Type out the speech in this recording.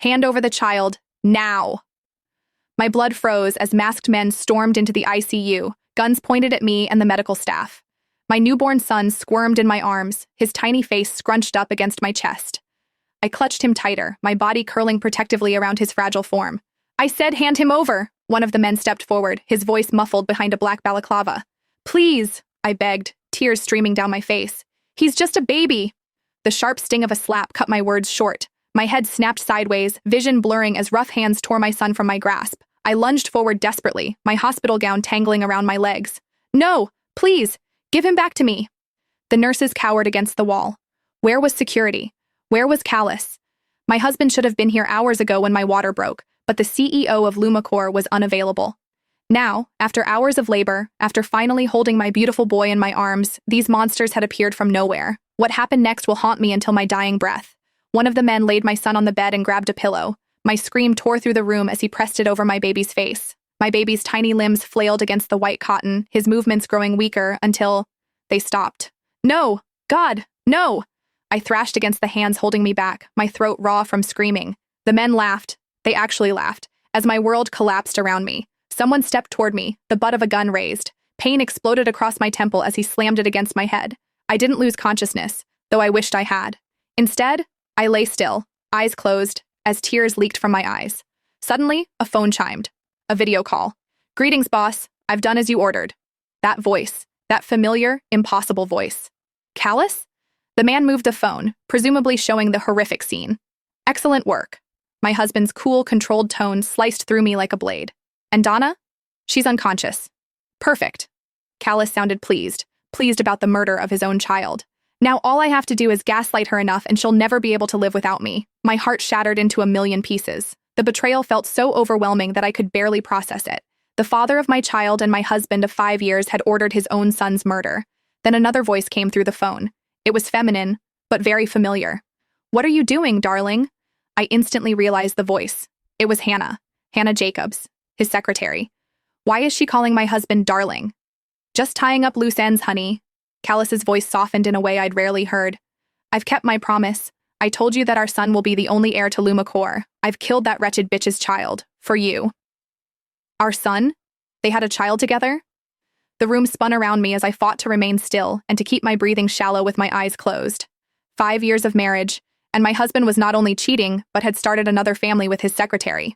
Hand over the child, now. My blood froze as masked men stormed into the ICU, guns pointed at me and the medical staff. My newborn son squirmed in my arms, his tiny face scrunched up against my chest. I clutched him tighter, my body curling protectively around his fragile form. I said, hand him over. One of the men stepped forward, his voice muffled behind a black balaclava. Please, I begged, tears streaming down my face. He's just a baby. The sharp sting of a slap cut my words short. My head snapped sideways, vision blurring as rough hands tore my son from my grasp. I lunged forward desperately, my hospital gown tangling around my legs. No, please, give him back to me. The nurses cowered against the wall. Where was security? Where was Callus? My husband should have been here hours ago when my water broke, but the CEO of Lumicore was unavailable. Now, after hours of labor, after finally holding my beautiful boy in my arms, these monsters had appeared from nowhere. What happened next will haunt me until my dying breath. One of the men laid my son on the bed and grabbed a pillow. My scream tore through the room as he pressed it over my baby's face. My baby's tiny limbs flailed against the white cotton, his movements growing weaker until they stopped. No! God, no! I thrashed against the hands holding me back, my throat raw from screaming. The men laughed. They actually laughed, as my world collapsed around me. Someone stepped toward me, the butt of a gun raised. Pain exploded across my temple as he slammed it against my head. I didn't lose consciousness, though I wished I had. Instead, I lay still, eyes closed, as tears leaked from my eyes. Suddenly, a phone chimed. A video call. Greetings, boss. I've done as you ordered. That voice, that familiar, impossible voice. Callus? The man moved the phone, presumably showing the horrific scene. Excellent work. My husband's cool, controlled tone sliced through me like a blade. And Donna? She's unconscious. Perfect. Callus sounded pleased about the murder of his own child. Now all I have to do is gaslight her enough and she'll never be able to live without me. My heart shattered into a million pieces. The betrayal felt so overwhelming that I could barely process it. The father of my child and my husband of 5 years had ordered his own son's murder. Then another voice came through the phone. It was feminine, but very familiar. What are you doing, darling? I instantly realized the voice. It was Hannah Jacobs, his secretary. Why is she calling my husband darling? Just tying up loose ends, honey. Callus's voice softened in a way I'd rarely heard. I've kept my promise. I told you that our son will be the only heir to Lumicore. I've killed that wretched bitch's child. For you. Our son? They had a child together? The room spun around me as I fought to remain still and to keep my breathing shallow with my eyes closed. 5 years of marriage, and my husband was not only cheating, but had started another family with his secretary.